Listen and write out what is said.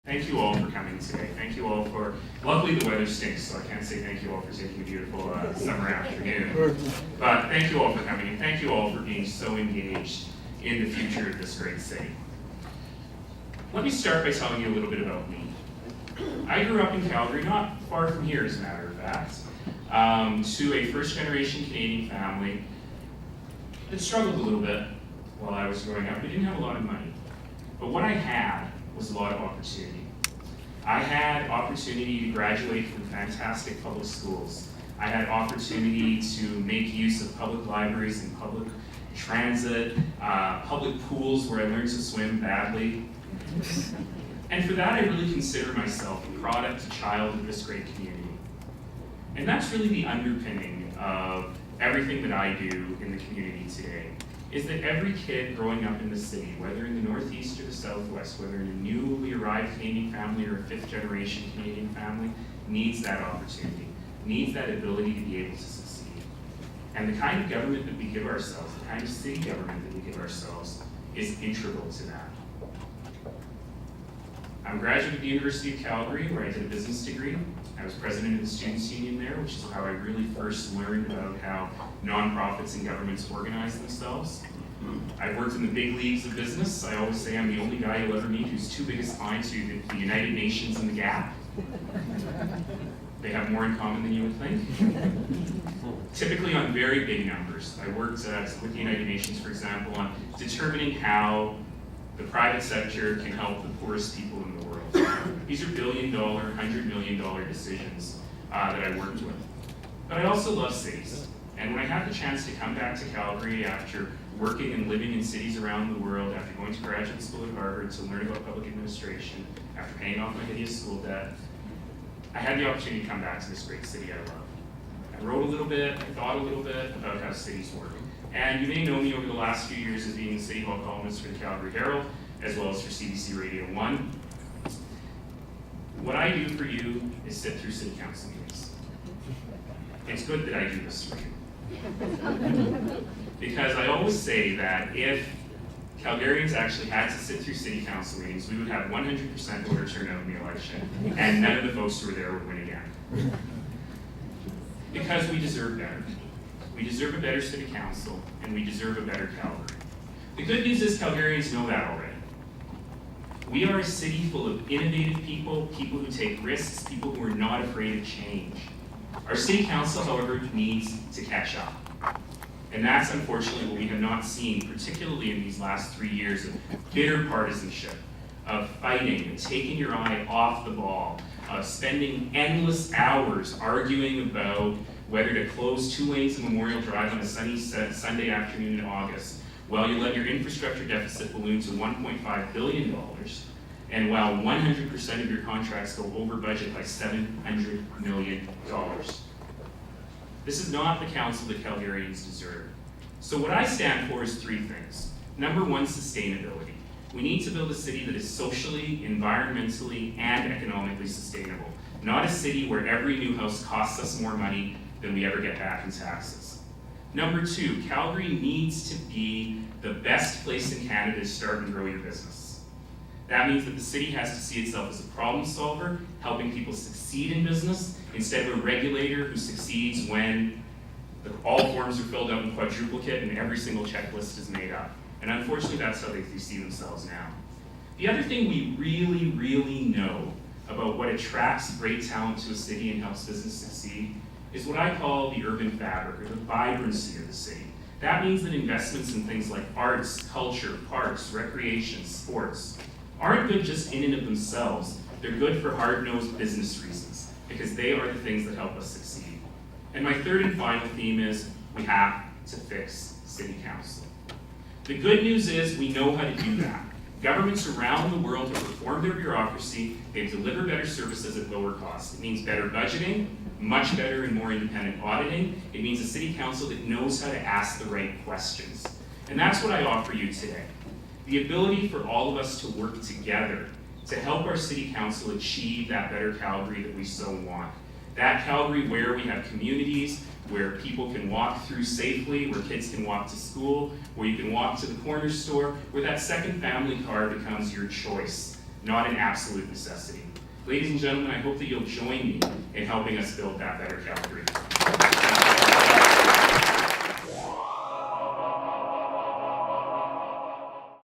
Thank you all for coming today. Thank you all for, luckily the weather stinks, so I can't say thank you all for taking a beautiful summer afternoon. But thank you all for coming, and thank you all for being so engaged in the future of this great city. Let me start by telling you a little bit about me. I grew up in Calgary, not far from here as a matter of fact, to a first-generation Canadian family that struggled a little bit while I was growing up. We didn't have a lot of money, but what I had was a lot of opportunity. I had opportunity to graduate from fantastic public schools. I had opportunity to make use of public libraries and public transit, public pools where I learned to swim badly. And for that, I really consider myself a product, a child of this great community. And that's really the underpinning of everything that I do in the community today, is that every kid growing up in the city, whether in the Northeast or the Southwest, whether in a newly arrived Canadian family or a fifth-generation Canadian family, needs that opportunity, needs that ability to be able to succeed. And the kind of government that we give ourselves, the kind of city government that we give ourselves, is integral to that. I'm a graduate of the University of Calgary, where I did a business degree. I was president of the Students' Union there, which is how I really first learned about how nonprofits and governments organize themselves. I've worked in the big leagues of business. I always say I'm the only guy you'll ever meet whose two biggest clients are the United Nations and the Gap. They have more in common than you would think. Typically on very big numbers. I worked with the United Nations, for example, on determining how the private sector can help the poorest people in the world. These are billion-dollar, $100 million decisions that I worked with. But I also love cities. And when I had the chance to come back to Calgary after working and living in cities around the world, after going to graduate school at Harvard to learn about public administration, after paying off my hideous school debt, I had the opportunity to come back to this great city I love. I wrote a little bit, I thought a little bit about how cities work. And you may know me over the last few years as being the City Hall columnist for the Calgary Herald, as well as for CBC Radio 1. What I do for you is sit through city council meetings. It's good that I do this for you. Because I always say that if Calgarians actually had to sit through city council meetings, we would have 100% voter turnout in the election, and none of the folks who were there would win again. Because we deserve better. We deserve a better city council, and we deserve a better Calgary. The good news is Calgarians know that already. We are a city full of innovative people, people who take risks, people who are not afraid of change. Our city council, however, needs to catch up. And that's unfortunately what we have not seen, particularly in these last 3 years of bitter partisanship, of fighting, of taking your eye off the ball, of spending endless hours arguing about whether to close 2 lanes of Memorial Drive on a sunny Sunday afternoon in August, while you let your infrastructure deficit balloon to $1.5 billion, and while 100% of your contracts go over budget by $700 million. This is not the council that Calgarians deserve. So what I stand for is 3 things. Number 1, sustainability. We need to build a city that is socially, environmentally, and economically sustainable. Not a city where every new house costs us more money than we ever get back in taxes. Number 2, Calgary needs to be the best place in Canada to start and grow your business. That means that the city has to see itself as a problem solver, helping people succeed in business, instead of a regulator who succeeds when all forms are filled out in quadruplicate and every single checklist is made up. And unfortunately, that's how they see themselves now. The other thing we really, really know about what attracts great talent to a city and helps business succeed is what I call the urban fabric, or the vibrancy of the city. That means that investments in things like arts, culture, parks, recreation, sports, aren't good just in and of themselves. They're good for hard-nosed business reasons, because they are the things that help us succeed. And my third and final theme is we have to fix city council. The good news is we know how to do that. Governments around the world have reformed their bureaucracy. They deliver better services at lower cost. It means better budgeting, much better and more independent auditing. It means a city council that knows how to ask the right questions. And that's what I offer you today. The ability for all of us to work together to help our city council achieve that better Calgary that we so want. That Calgary where we have communities, where people can walk through safely, where kids can walk to school, where you can walk to the corner store, where that second family car becomes your choice not an absolute necessity. Ladies and gentlemen, I hope that you'll join me in helping us build that better Calgary.